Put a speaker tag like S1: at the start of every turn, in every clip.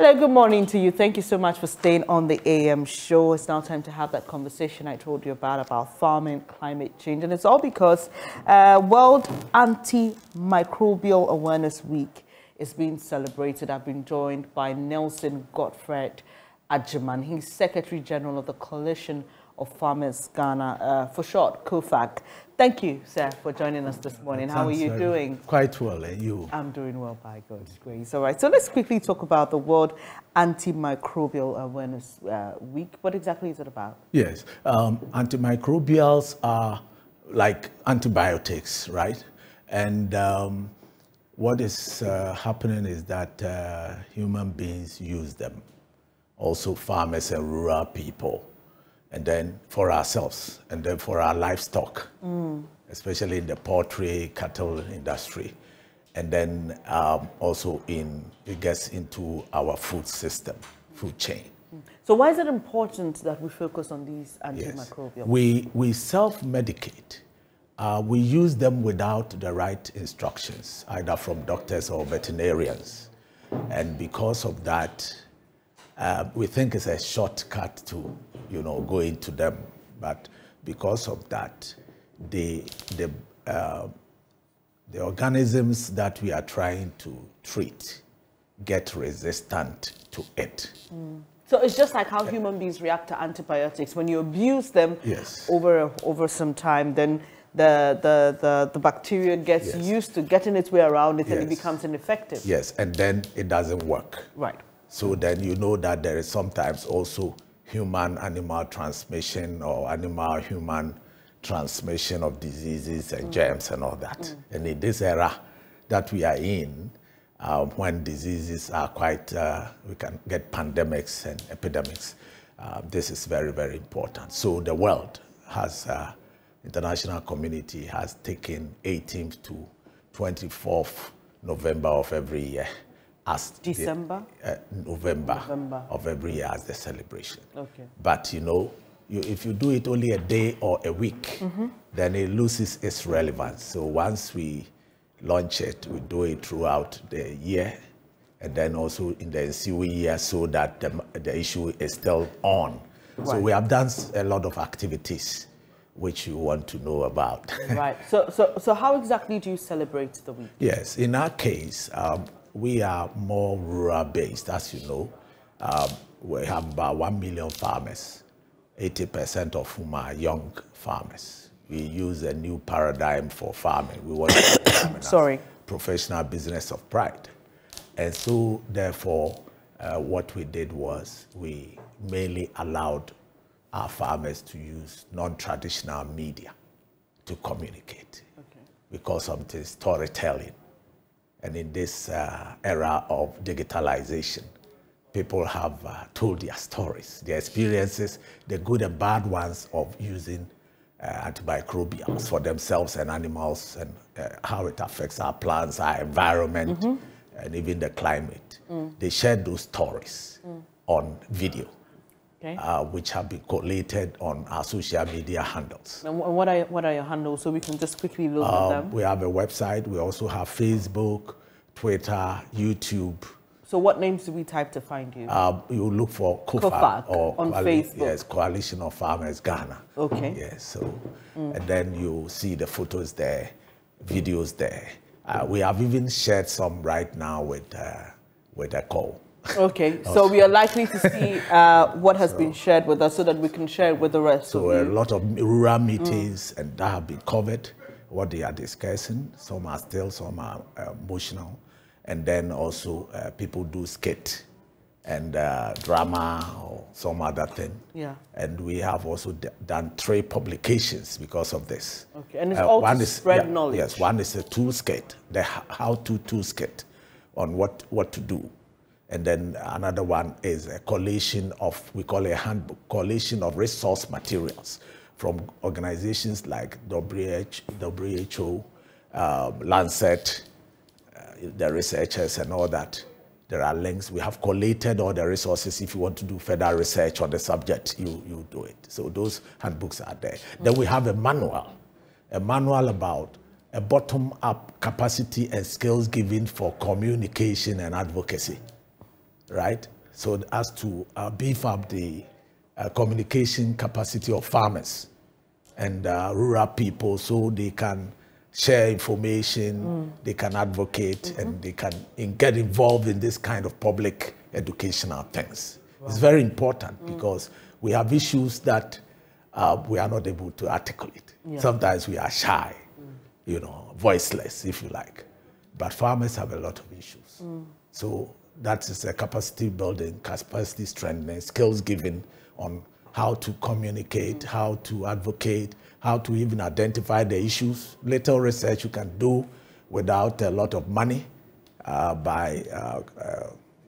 S1: Hello, good morning to you. Thank you so much for staying on the AM show. It's now time to have that conversation I told you about farming, climate change. And it's all because World Antimicrobial Awareness Week is being celebrated. I've been joined by Nelson Godfred Ajiman. He's Secretary General of the Coalition of Farmers Ghana, for short, COFAG. Thank you, sir, for joining us this morning. How are you doing?
S2: Quite well, and you?
S1: I'm doing well, by God's grace. All right, so let's quickly talk about the World Antimicrobial Awareness Week. What exactly is it about?
S2: Yes, antimicrobials are like antibiotics, right? And what is happening is that human beings use them, also farmers and rural people, and then for ourselves, and then for our livestock, especially in the poultry, cattle industry. And then also it gets into our food system, food chain.
S1: So why is it important that we focus on these antimicrobials?
S2: Yes. We self-medicate. We use them without the right instructions, either from doctors or veterinarians. And because of that, we think it's a shortcut to, go into them. But because of that, the organisms that we are trying to treat get resistant to it.
S1: So it's just like how human beings react to antibiotics. When you abuse them over some time, then the bacteria gets used to getting its way around it and it becomes ineffective.
S2: Yes, and then it doesn't work.
S1: Right.
S2: So then you know that there is sometimes also human-animal transmission or animal-human transmission of diseases and germs and all that. And in this era that we are in, when diseases are quite, we can get pandemics and epidemics, this is very, very important. So the world has, international community has taken 18th to 24th November of every year as
S1: December?
S2: November of every year as the celebration.
S1: Okay.
S2: But if you do it only a day or a week, then it loses its relevance. So once we launch it, we do it throughout the year, and then also in the ensuing year, so that the issue is still on. Right. So we have done a lot of activities which you want to know about.
S1: Right. So how exactly do you celebrate the week?
S2: Yes, in our case, we are more rural-based, as you know. We have about 1 million farmers, 80% of whom are young farmers. We use a new paradigm for farming. We want to farming professional business of pride. And so, therefore, what we did was we mainly allowed our farmers to use non-traditional media to communicate because of the storytelling. And in this era of digitalization, people have told their stories, their experiences, the good and bad ones of using antimicrobials for themselves and animals, and how it affects our plants, our environment, and even the climate. They shared those stories on video, which have been collated on our social media handles.
S1: And what are your handles, so we can just quickly look at them?
S2: We have a website. We also have Facebook, Twitter, YouTube.
S1: So what names do we type to find you?
S2: You look for COFAG or
S1: on Facebook.
S2: Yes, Coalition of Farmers Ghana.
S1: Okay.
S2: Yes, so and then you see the photos there, videos there. We have even shared some right now with a call.
S1: Okay, so we are likely to see what has been shared with us so that we can share it with the rest of you.
S2: So a lot of rural meetings and that have been covered, what they are discussing. Some are still, some are emotional. And then also people do skit and drama or some other thing. Yeah. And we have also done 3 publications because of this.
S1: Okay, and it's all to spread knowledge.
S2: Yes, one is a toolkit, the how-to toolkit on what to do. And then another one is a collation of, we call it a handbook, collation of resource materials from organizations like WHO, Lansah, the researchers and all that. There are links. We have collated all the resources. If you want to do further research on the subject, you do it. So those handbooks are there. Then we have a manual about a bottom-up capacity and skills given for communication and advocacy, right? so as to beef up the communication capacity of farmers and rural people so they can share information, they can advocate, and they can get involved in this kind of public educational things. Right. It's very important because we have issues that we are not able to articulate. Yeah. Sometimes we are shy, you know, voiceless, if you like. But farmers have a lot of issues. So that is a capacity building, capacity strengthening, skills giving on how to communicate, how to advocate, how to even identify the issues. Little research you can do without a lot of money by,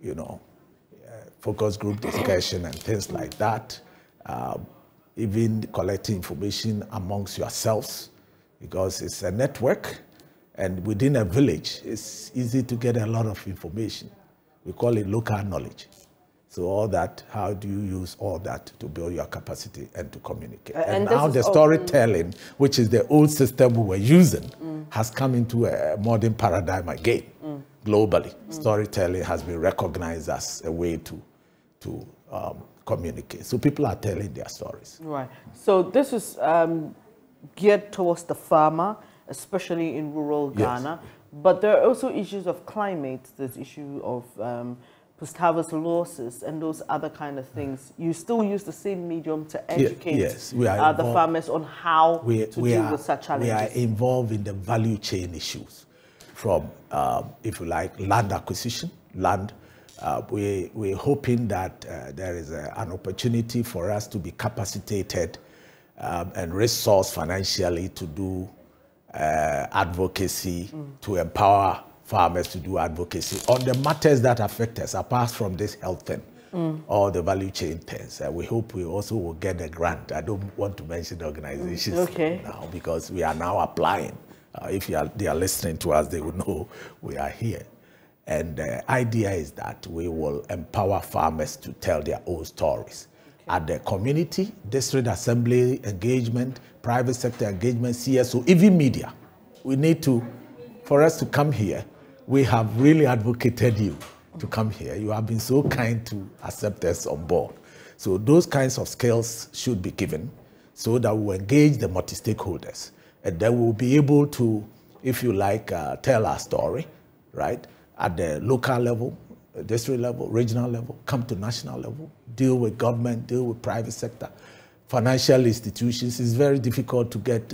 S2: you know, focus group discussion and things like that. Even collecting information amongst yourselves, because it's a network, and within a village, it's easy to get a lot of information. We call it local knowledge. So all that, how do you use all that to build your capacity and to communicate? And now the storytelling, which is the old system we were using, has come into a modern paradigm again, globally. Storytelling has been recognized as a way to communicate. So people are telling their stories. Right.
S1: So this is geared towards the farmer, especially in rural Ghana. Yes. But there are also issues of climate, there's issue of post-harvest losses and those other kind of things. You still use the same medium to educate the farmers on how to deal with such challenges.
S2: We are involved in the value chain issues from, if you like, land acquisition, land. We're hoping that there is an opportunity for us to be capacitated and resourced financially to do advocacy, to empower farmers to do advocacy on the matters that affect us, apart from this health thing, or the value chain things. We hope we also will get a grant. I don't want to mention the organizations now because we are now applying. If they are listening to us, they will know we are here. And the idea is that we will empower farmers to tell their own stories. At the community, district assembly engagement, private sector engagement, CSO, even media. We need to, for us to come here, we have really advocated you to come here. You have been so kind to accept us on board. So those kinds of skills should be given so that we engage the multi-stakeholders. And then we'll be able to, if you like, tell our story, right? At the local level, district level, regional level, come to national level, deal with government, deal with private sector. Financial institutions, it's very difficult to get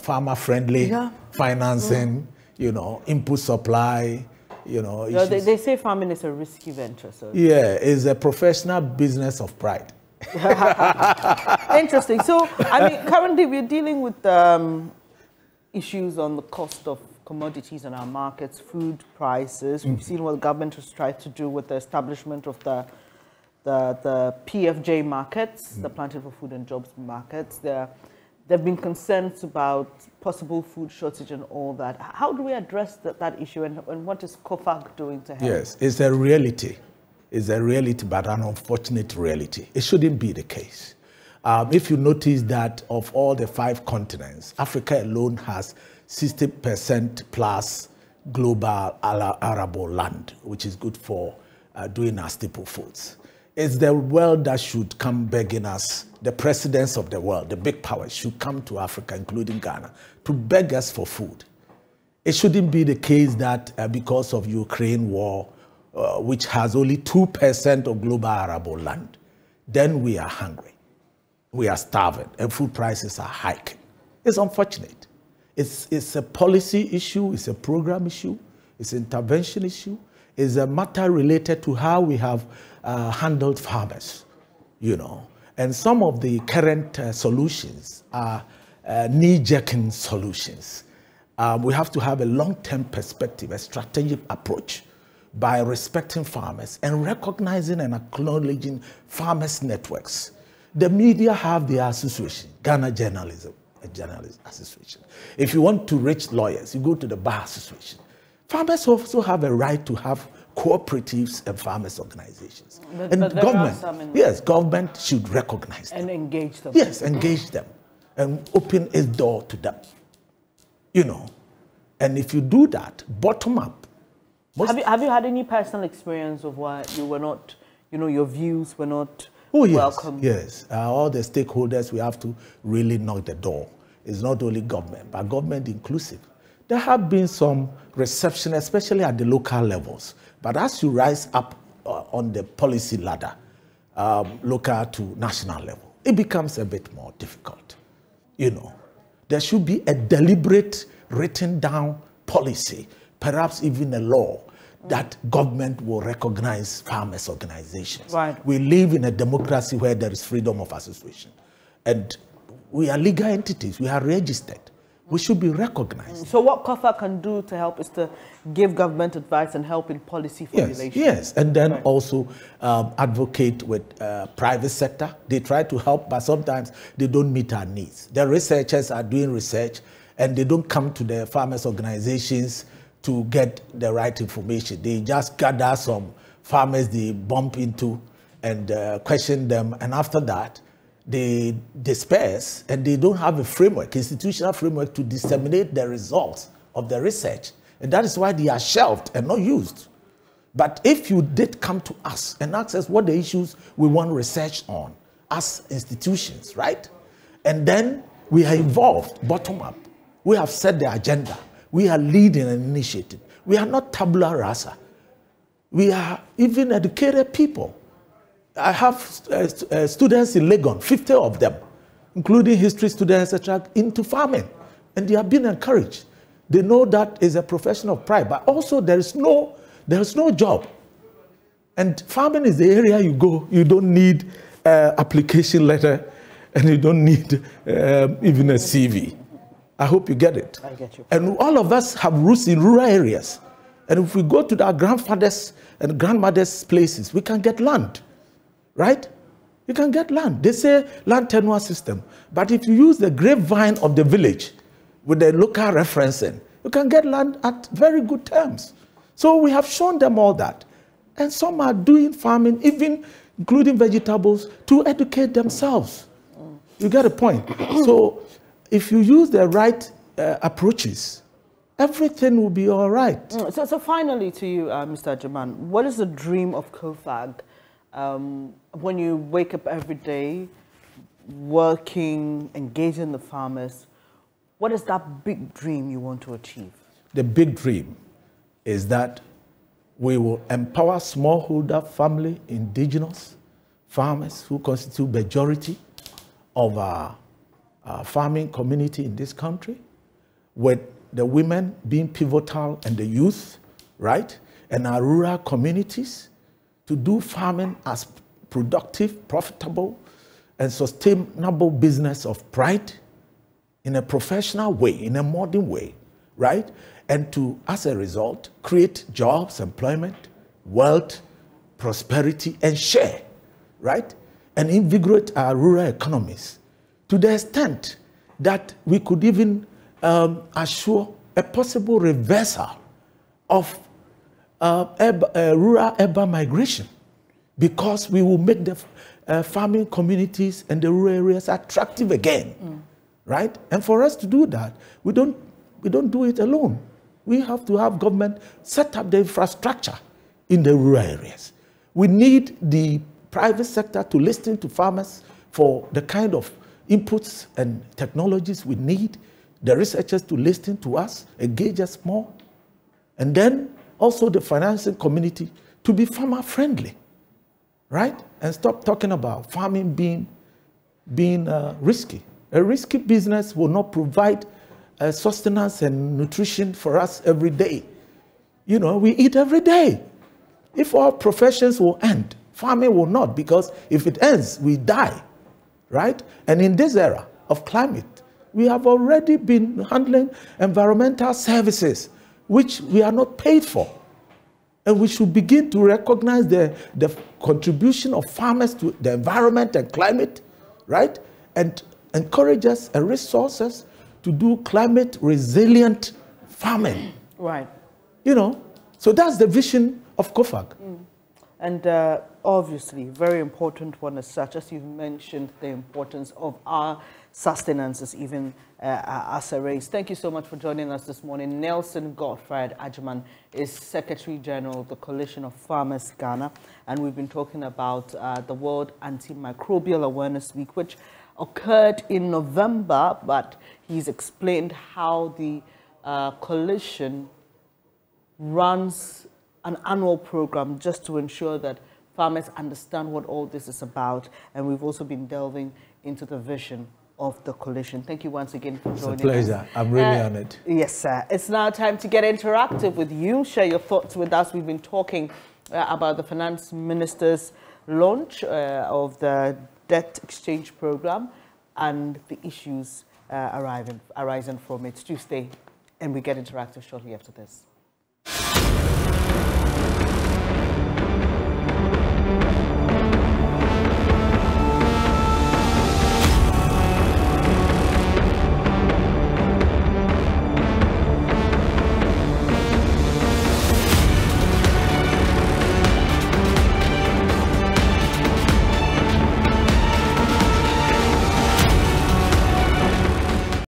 S2: farmer-friendly financing, you know, input supply, you know.
S1: They say farming is a risky venture. So
S2: yeah, it's a professional business of pride.
S1: Interesting. So, I mean, currently we're dealing with issues on the cost of commodities in our markets, food prices. We've seen what the government has tried to do with the establishment of the PFJ markets, the Planted for Food and Jobs markets. There have been concerns about possible food shortage and all that. How do we address that issue, and what is COFAG doing to help?
S2: Yes, it's a reality. It's a reality, but an unfortunate reality. It shouldn't be the case. If you notice that of all the 5 continents, Africa alone has 60% plus global arable land, which is good for doing our staple foods. It's the world that should come begging us. The presidents of the world, the big powers, should come to Africa, including Ghana, to beg us for food. It shouldn't be the case that because of Ukraine war, which has only 2% of global arable land, then we are hungry, we are starving, and food prices are hiking. It's unfortunate. It's a policy issue, it's a program issue, it's an intervention issue, it's a matter related to how we have handled farmers, you know. And some of the current solutions are knee-jerking solutions. We have to have a long-term perspective, a strategic approach by respecting farmers and recognizing and acknowledging farmers' networks. The media have their association, Ghana Journalism Association. If you want to reach lawyers, you go to the Bar Association. Farmers also have a right to have cooperatives and farmers organizations.
S1: But government,
S2: government should recognize them.
S1: And engage them.
S2: Yes, engage them and open its door to them, you know. And if you do that, bottom up,
S1: Have you had any personal experience of why you were not, your views were not welcome?
S2: Yes. All the stakeholders, we have to really knock the door. It's not only government, but government inclusive. There have been some reception, especially at the local levels. But as you rise up on the policy ladder, local to national level, it becomes a bit more difficult. There should be a deliberate, written down policy, perhaps even a law, that government will recognize farmers' organizations.
S1: Right.
S2: We live in a democracy where there is freedom of association. And we are legal entities. We are registered. We should be recognized.
S1: So what COFA can do to help is to give government advice and help in policy formulation.
S2: Yes. And then also advocate with private sector. They try to help, but sometimes they don't meet our needs. The researchers are doing research, and they don't come to the farmers' organizations to get the right information. They just gather some farmers they bump into and question them, and after that, they disperse, and they don't have a framework, institutional framework, to disseminate the results of the research. And that is why they are shelved and not used. But if you did come to us and ask us what the issues we want research on as institutions, right? And then we are involved, bottom up. We have set the agenda. We are leading an initiative. We are not tabula rasa. We are even educated people. I have students in Legon, 50 of them, including history students, etc., into farming. And they have been encouraged. They know that is a profession of pride, but also there is no job. And farming is the area you go. You don't need application letter, and you don't need even a CV. I hope you get it.
S1: I get you.
S2: And all of us have roots in rural areas. And if we go to our grandfathers and grandmothers' places, we can get land. Right? You can get land. They say land tenure system. But if you use the grapevine of the village with the local referencing, you can get land at very good terms. So we have shown them all that. And some are doing farming, even including vegetables, to educate themselves. You get a point. So if you use the right approaches, everything will be all right.
S1: So finally to you, Mr. Agyemang, what is the dream of COFAG? When you wake up every day, working, engaging the farmers, what is that big dream you want to achieve?
S2: The big dream is that we will empower smallholder family, indigenous farmers who constitute majority of our farming community in this country, with the women being pivotal and the youth, right? And our rural communities, to do farming as productive, profitable, and sustainable business of pride in a professional way, in a modern way, right? And to, as a result, create jobs, employment, wealth, prosperity, and share, right? And invigorate our rural economies to the extent that we could even assure a possible reversal of rural urban migration, because we will make the farming communities and the rural areas attractive again, right? And for us to do that, we don't do it alone. We have to have government set up the infrastructure in the rural areas. We need the private sector to listen to farmers for the kind of inputs and technologies we need, the researchers to listen to us, engage us more, and then also the financing community to be farmer friendly, right? And stop talking about farming being risky. A risky business will not provide sustenance and nutrition for us every day. You know, we eat every day. If all professions will end, farming will not, because if it ends, we die, right? And in this era of climate, we have already been handling environmental services, which we are not paid for. And we should begin to recognize the contribution of farmers to the environment and climate, right? And encourage us and resources to do climate resilient farming.
S1: Right.
S2: You know, so that's the vision of COFAG.
S1: And obviously, very important one as such, as you've mentioned, the importance of our sustenance is even as a race. Thank you so much for joining us this morning. Nelson Godfred Agyemang is Secretary General of the Coalition of Farmers Ghana, and we've been talking about the World Antimicrobial Awareness Week, which occurred in November, but he's explained how the coalition runs an annual program just to ensure that farmers understand what all this is about, and we've also been delving into the vision of the coalition. Thank you once again for joining us.
S2: It's a pleasure. I'm really honored.
S1: Yes, sir. It's now time to get interactive with you. Share your thoughts with us. We've been talking about the Finance Minister's launch of the debt exchange program and the issues arising from it. Do stay, and we get interactive shortly after this.